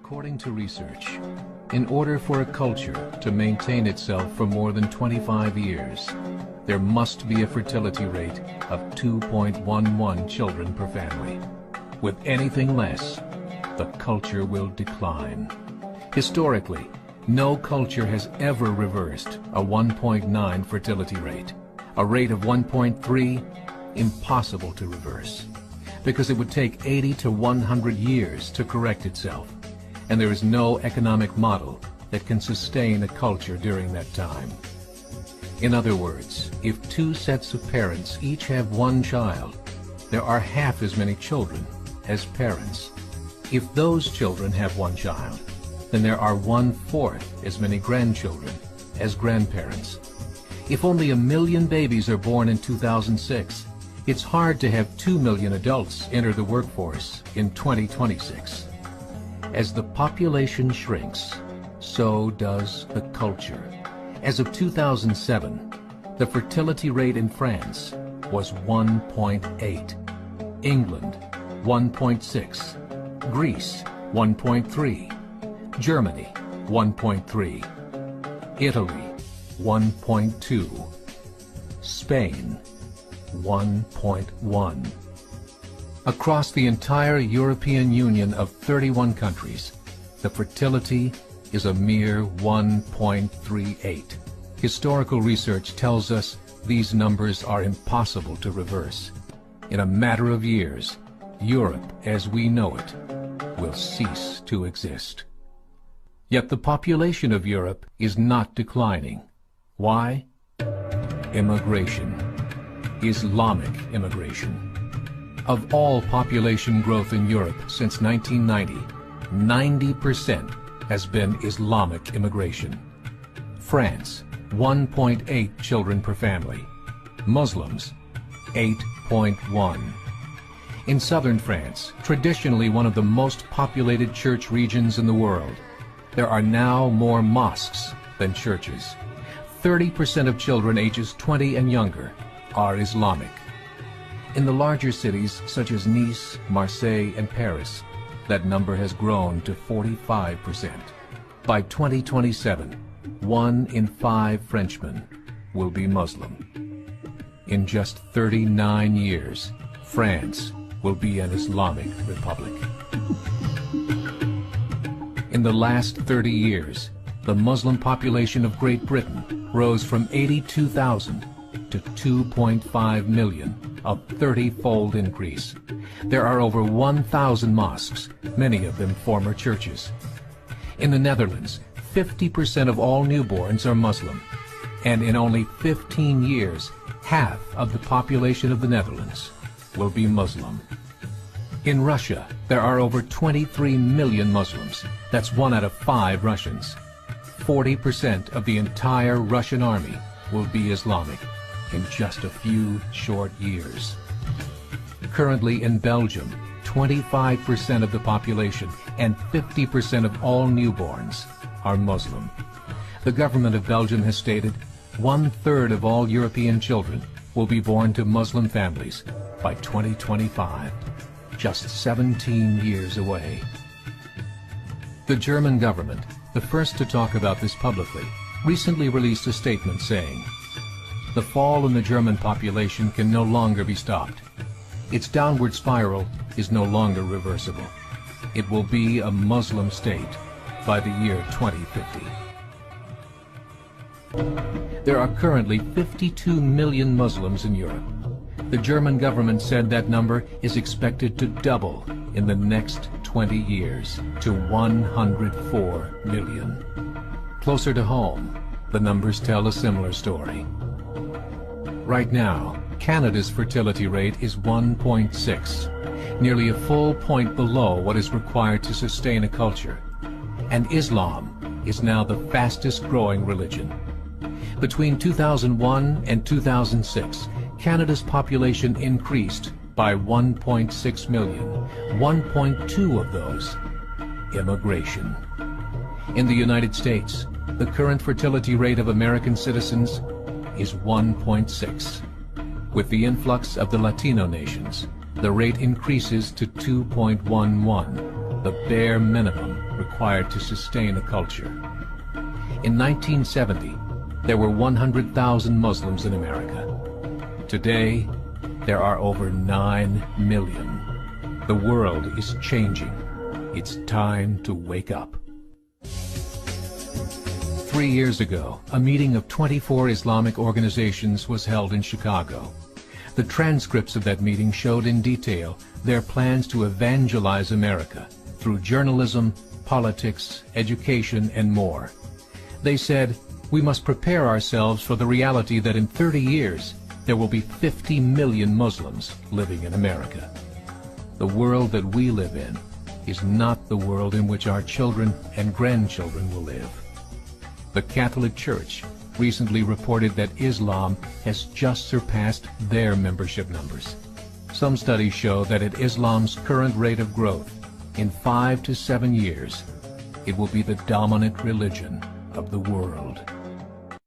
According to research, in order for a culture to maintain itself for more than 25 years, there must be a fertility rate of 2.11 children per family. With anything less, the culture will decline. Historically, no culture has ever reversed a 1.9 fertility rate. A rate of 1.3, impossible to reverse, because it would take 80 to 100 years to correct itself, and there is no economic model that can sustain a culture during that time. In other words, if two sets of parents each have one child, there are half as many children as parents. If those children have one child, then there are 1/4 as many grandchildren as grandparents. If only 1 million babies are born in 2006, it's hard to have 2 million adults enter the workforce in 2026. As the population shrinks, so does the culture. As of 2007, the fertility rate in France was 1.8, England 1.6, Greece 1.3, Germany 1.3, Italy 1.2, Spain 1.1. Across the entire European Union of 31 countries, the fertility is a mere 1.38. Historical research tells us these numbers are impossible to reverse. In a matter of years, Europe as we know it will cease to exist. Yet the population of Europe is not declining. Why? Immigration. Islamic immigration. Of all population growth in Europe since 1990, 90% has been Islamic immigration. France, 1.8 children per family. Muslims, 8.1. In southern France, traditionally one of the most populated church regions in the world, there are now more mosques than churches. 30% of children ages 20 and younger are Islamic. In the larger cities such as Nice, Marseille, and Paris, that number has grown to 45%. By 2027, 1 in 5 Frenchmen will be Muslim. In just 39 years, France will be an Islamic republic. In the last 30 years, the Muslim population of Great Britain rose from 82,000 to 2.5 million, a 30-fold increase. There are over 1,000 mosques, many of them former churches. In the Netherlands, 50% of all newborns are Muslim, and in only 15 years, half of the population of the Netherlands will be Muslim. In Russia, there are over 23 million Muslims. That's 1 out of 5 Russians. 40% of the entire Russian army will be Islamic in just a few short years. Currently in Belgium, 25% of the population and 50% of all newborns are Muslim. The government of Belgium has stated 1/3 of all European children will be born to Muslim families by 2025, just 17 years away. The German government, the first to talk about this publicly, recently released a statement saying, "The fall in the German population can no longer be stopped. Its downward spiral is no longer reversible. It will be a Muslim state by the year 2050. There are currently 52 million Muslims in Europe. The German government said that number is expected to double in the next 20 years to 104 million. Closer to home, the numbers tell a similar story. Right now, Canada's fertility rate is 1.6, nearly a full point below what is required to sustain a culture. And Islam is now the fastest growing religion. Between 2001 and 2006, Canada's population increased by 1.6 million, 1.2 of those immigration. In the United States, the current fertility rate of American citizens is 1.6. With the influx of the Latino nations, the rate increases to 2.11, the bare minimum required to sustain a culture. In 1970, there were 100,000 Muslims in America. Today, there are over 9 million. The world is changing. It's time to wake up. 3 years ago, a meeting of 24 Islamic organizations was held in Chicago. The transcripts of that meeting showed in detail their plans to evangelize America through journalism, politics, education, and more. They said, we must prepare ourselves for the reality that in 30 years, there will be 50 million Muslims living in America. The world that we live in is not the world in which our children and grandchildren will live. The Catholic Church recently reported that Islam has just surpassed their membership numbers. Some studies show that at Islam's current rate of growth, in 5 to 7 years, it will be the dominant religion of the world.